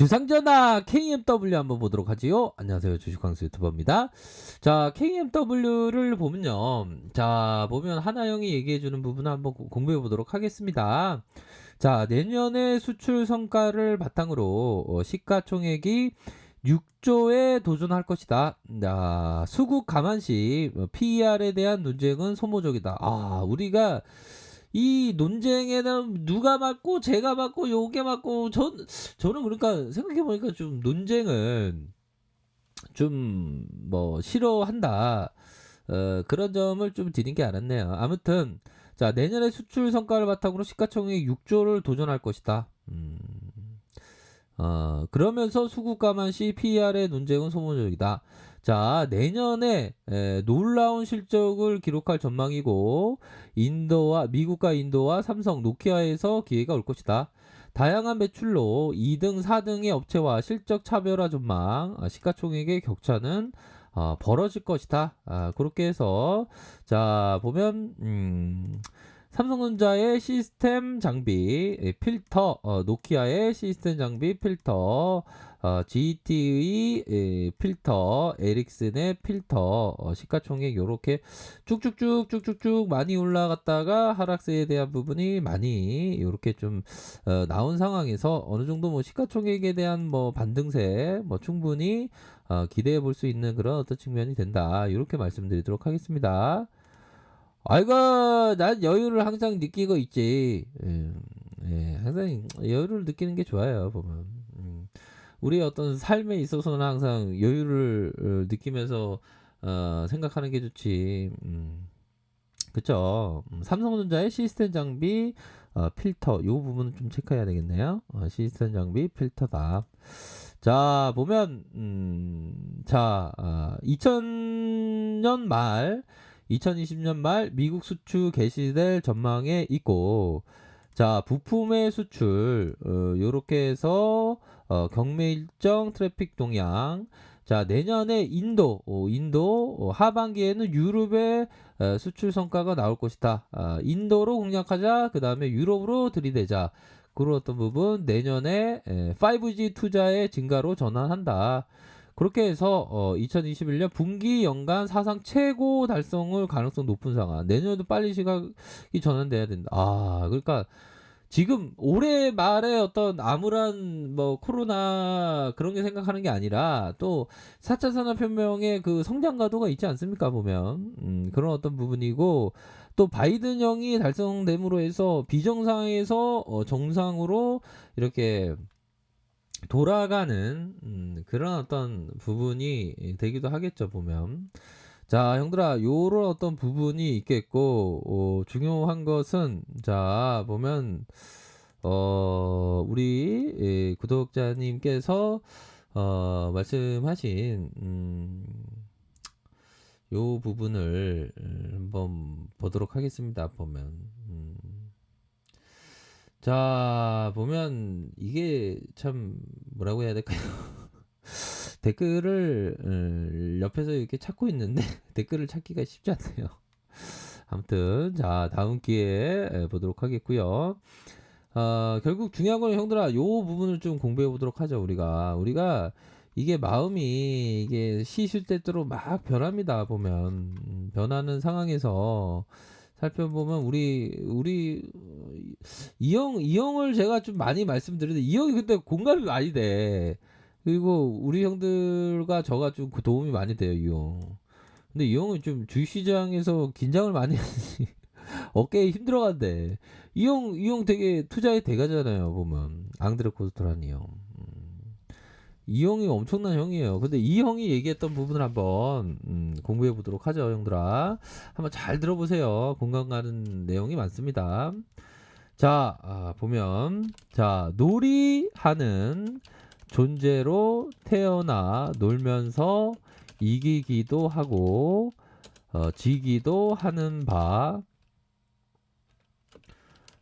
주상전화 KMW 한번 보도록 하지요. 안녕하세요. 주식광수 유튜버입니다. 자, KMW를 보면요. 자, 보면 하나영이 얘기해주는 부분을 한번 공부해 보도록 하겠습니다. 자, 내년에 수출 성과를 바탕으로 시가총액이 6조에 도전할 것이다. 수국 감안시 PER에 대한 논쟁은 소모적이다. 우리가 이 논쟁에는 누가 맞고 제가 맞고 요게 맞고 저는 그러니까 생각해 보니까 좀 논쟁은 좀 뭐 싫어한다. 그런 점을 좀 드린 게 않았네요. 아무튼 자, 내년에 수출 성과를 바탕으로 시가총액 6조를 도전할 것이다. 그러면서 수국 감안시 PER의 논쟁은 소모적이다. 자, 내년에 놀라운 실적을 기록할 전망이고 미국과 인도와 삼성, 노키아에서 기회가 올 것이다. 다양한 매출로 2등, 4등의 업체와 실적 차별화 전망, 시가총액의 격차는 벌어질 것이다. 그렇게 해서 자, 보면 삼성전자의 시스템 장비 필터, 노키아의 시스템 장비 필터, GT의 필터, 에릭슨의 필터, 시가총액 요렇게 쭉쭉쭉 많이 올라갔다가 하락세에 대한 부분이 많이 요렇게 좀 나온 상황에서 어느 정도 뭐 시가총액에 대한 뭐 반등세 뭐 충분히 기대해 볼 수 있는 그런 어떤 측면이 된다. 이렇게 말씀드리도록 하겠습니다. 아이고, 난 여유를 항상 느끼고 있지. 항상 여유를 느끼는 게 좋아요, 보면. 우리의 어떤 삶에 있어서는 항상 여유를 느끼면서 생각하는 게 좋지. 그쵸. 삼성전자의 시스템 장비 필터 요 부분은 좀 체크해야 되겠네요. 시스템 장비 필터다. 자, 보면 2000년 말 2020년 말 미국 수출 개시될 전망에 있고, 자, 부품의 수출 요렇게 해서 경매 일정 트래픽 동향. 자, 내년에 인도 하반기에는 유럽의 수출 성과가 나올 것이다. 인도로 공략하자. 그 다음에 유럽으로 들이대자. 그런 어떤 부분 내년에 5G 투자의 증가로 전환한다. 그렇게 해서 2021년 분기 연간 사상 최고 달성을 가능성 높은 상황. 내년에도 빨리 시각이 전환돼야 된다. 그러니까 지금 올해 말에 어떤 암울한 뭐 코로나 그런 게 생각하는 게 아니라 또 4차 산업혁명의 그 성장 가도가 있지 않습니까, 보면. 그런 어떤 부분이고, 또 바이든 형이 달성됨으로 해서 비정상에서 정상으로 이렇게 돌아가는 그런 어떤 부분이 되기도 하겠죠, 보면. 자, 형들아, 요런 어떤 부분이 있겠고, 중요한 것은, 자, 보면, 우리 구독자님께서, 말씀하신, 요 부분을 한번 보도록 하겠습니다, 보면. 자, 보면, 이게 참, 뭐라고 해야 될까요? 댓글을 옆에서 이렇게 찾고 있는데 댓글을 찾기가 쉽지 않네요. 아무튼 자, 다음 기회에 보도록 하겠고요. 결국 중요한 건 형들아, 요 부분을 좀 공부해 보도록 하죠. 우리가 이게 마음이 이게 시시때때로 막 변합니다. 보면 변하는 상황에서 살펴보면 우리 이 형을 제가 좀 많이 말씀드리는데 이 형이 근데 공감이 많이 돼. 그리고 우리 형들과 저가 좀 도움이 많이 돼요, 이 형. 근데 이 형은 좀 주식시장에서 긴장을 많이 하지. 어깨에 힘들어간대. 이 형 되게 투자의 대가잖아요, 보면. 앙드레 코스토라니 형. 이 형이 엄청난 형이에요. 근데 이 형이 얘기했던 부분을 한번 공부해 보도록 하죠, 형들아. 한번 잘 들어보세요. 공감 가는 내용이 많습니다. 자, 보면 자, 놀이하는 존재로 태어나 놀면서 이기기도 하고 지기도 하는 바,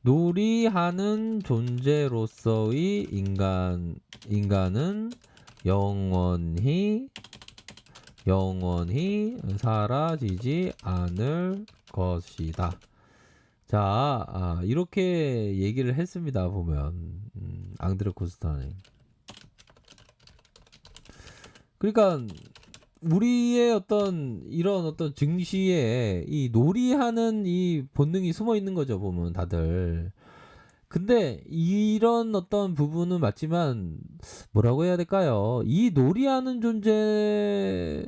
놀이하는 존재로서의 인간은 영원히 사라지지 않을 것이다. 자, 이렇게 얘기를 했습니다. 보면 앙드레 코스타는. 그러니까 우리의 어떤 이런 어떤 증시에 이 놀이하는 이 본능이 숨어 있는 거죠, 보면 다들. 근데 이런 어떤 부분은 맞지만 뭐라고 해야 될까요? 이 놀이하는 존재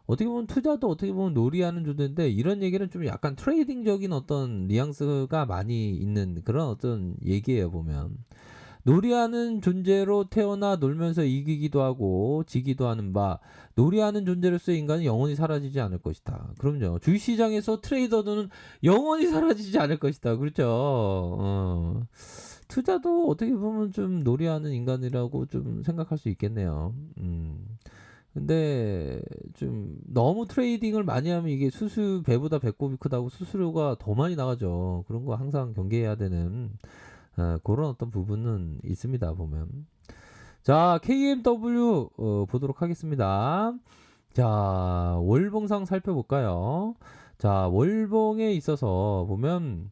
어떻게 보면 투자도 어떻게 보면 놀이하는 존재인데 이런 얘기는 좀 약간 트레이딩적인 어떤 뉘앙스가 많이 있는 그런 어떤 얘기예요, 보면. 놀이하는 존재로 태어나 놀면서 이기기도 하고 지기도 하는 바 놀이하는 존재로서의 인간은 영원히 사라지지 않을 것이다. 그럼요. 주식시장에서 트레이더는 영원히 사라지지 않을 것이다. 그렇죠. 투자도 어떻게 보면 좀 놀이하는 인간이라고 좀 생각할 수 있겠네요. 근데 좀 너무 트레이딩을 많이 하면 이게 배보다 배꼽이 크다고 수수료가 더 많이 나가죠. 그런 거 항상 경계해야 되는 그런 어떤 부분은 있습니다, 보면. 자, KMW 보도록 하겠습니다. 자, 월봉상 살펴볼까요? 자, 월봉에 있어서 보면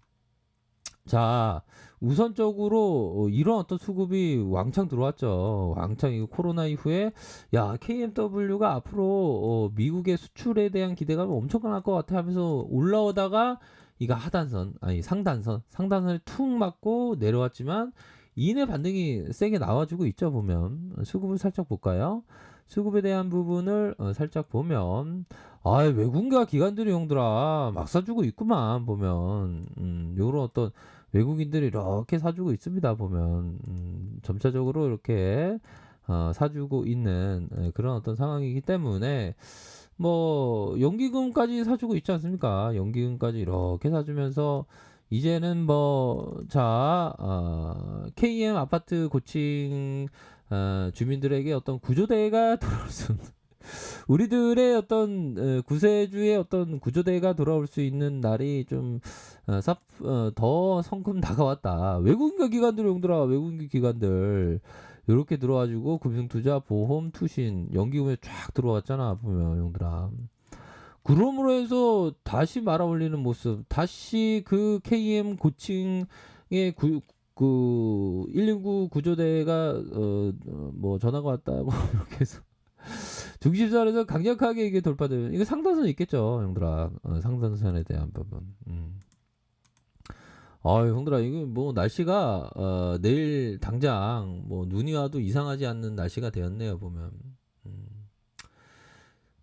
자, 우선적으로 이런 어떤 수급이 왕창 들어왔죠. 왕창 이거 코로나 이후에 야, KMW가 앞으로 미국의 수출에 대한 기대감이 엄청날 것 같아 하면서 올라오다가 이거 하단선, 아니 상단선에 툭 맞고 내려왔지만 이내 반등이 세게 나와주고 있죠, 보면. 수급을 살짝 볼까요? 수급에 대한 부분을 살짝 보면 외국인과 기관들이 형들아 막 사주고 있구만, 보면. 요런 어떤 외국인들이 이렇게 사주고 있습니다, 보면. 점차적으로 이렇게 사주고 있는 그런 어떤 상황이기 때문에 뭐 연기금까지 사주고 있지 않습니까? 연기금까지 이렇게 사주면서 이제는 KM 아파트 고층 주민들에게 어떤 구조대가 돌아올 수 우리들의 어떤 구세주의 어떤 구조대가 돌아올 수 있는 날이 좀 더 성큼 다가왔다. 외국인 기관들 용들아, 외국인 기관들 이렇게 들어와가지고 금융투자, 보험, 투신, 연기금에 쫙 들어왔잖아, 보면 용들아. 그러므로 해서 다시 말아올리는 모습, 다시 그 KM 고층의 그 119 구조대가 뭐 전화가 왔다고 이렇게 해서 중심선에서 강력하게 이게 돌파되면 이거 상단선 있겠죠, 형들아. 상단선에 대한 부분. 형들아, 이거 뭐 날씨가 내일 당장 뭐 눈이 와도 이상하지 않는 날씨가 되었네요, 보면.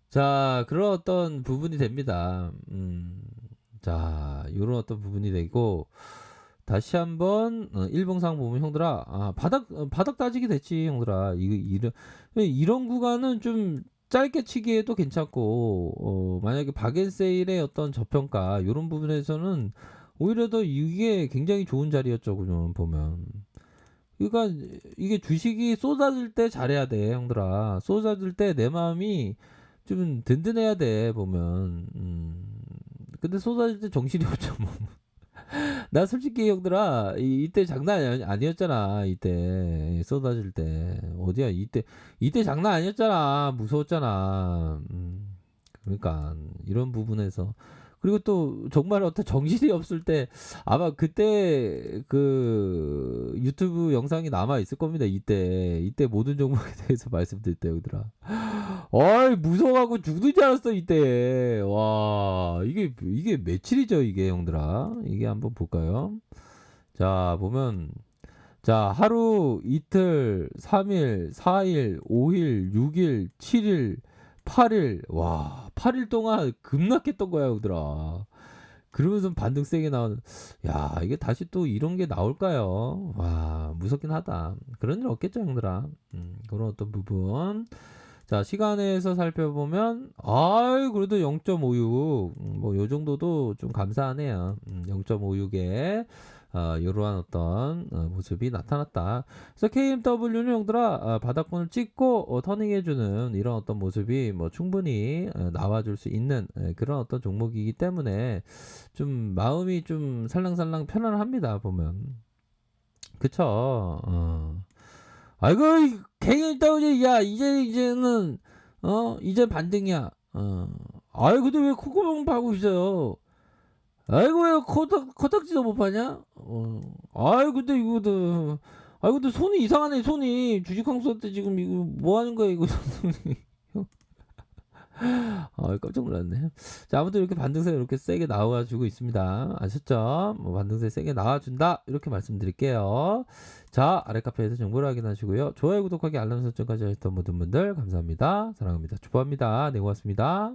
자, 그런 어떤 부분이 됩니다. 자, 이런 어떤 부분이 되고 다시 한번 일봉상 보면 형들아, 바닥 따지게 됐지, 형들아. 이런 구간은 좀 짧게 치기에도 괜찮고 만약에 박앤세일의 어떤 저평가 이런 부분에서는 오히려 더 이게 굉장히 좋은 자리였죠, 그냥 보면. 그러니까 이게 주식이 쏟아질 때 잘해야 돼, 형들아. 쏟아질 때 내 마음이 좀 든든해야 돼, 보면. 근데 쏟아질 때 정신이 없죠, 뭐. 나 솔직히 형들아, 이때 장난 아니었잖아. 이때 쏟아질 때 어디야, 이때 장난 아니었잖아. 무서웠잖아. 그러니까 이런 부분에서 그리고 또 정말 어떤 정신이 없을 때 아마 그때 그 유튜브 영상이 남아 있을 겁니다. 이때 모든 종목에 대해서 말씀드릴 때 얘들아. 어이, 무서워하고 죽는 줄 알았어 이때. 와, 이게 며칠이죠, 이게 형들아. 이게 한번 볼까요? 자, 보면 자, 하루, 이틀, 3일, 4일, 5일, 6일, 7일, 8일. 와, 8일 동안 급락했던 거야, 얘들아. 그러면서 반등 세게 나오는. 야, 이게 다시 또 이런 게 나올까요? 와, 무섭긴 하다. 그런 일 없겠죠, 형들아. 그런 어떤 부분. 자, 시간에서 살펴보면 그래도 0.56 뭐 요 정도도 좀 감사하네요. 0.56에 이러한 어떤 모습이 나타났다. 그래서 KMW는 형들아 바닥권을 찍고 터닝해주는 이런 어떤 모습이 뭐 충분히 나와줄 수 있는 그런 어떤 종목이기 때문에 좀 마음이 좀 살랑살랑 편안합니다, 보면. 그쵸? 아이고, KMW, 야, 이제는 이제 반등이야. 근데 왜 코코몽 파고 있어요? 아이고, 왜 코딱지도 못 파냐? 근데 근데 손이 이상하네, 손이. 주식 항소 때 지금 이거 뭐 하는 거야, 이거, 손이. 깜짝 놀랐네. 자, 아무튼 이렇게 반등세 이렇게 세게 나와주고 있습니다. 아셨죠? 뭐 반등세 세게 나와준다. 이렇게 말씀드릴게요. 자, 아래 카페에서 정보를 확인하시고요. 좋아요, 구독하기, 알람 설정까지 하셨던 모든 분들 감사합니다. 사랑합니다. 축복합니다. 네, 고맙습니다.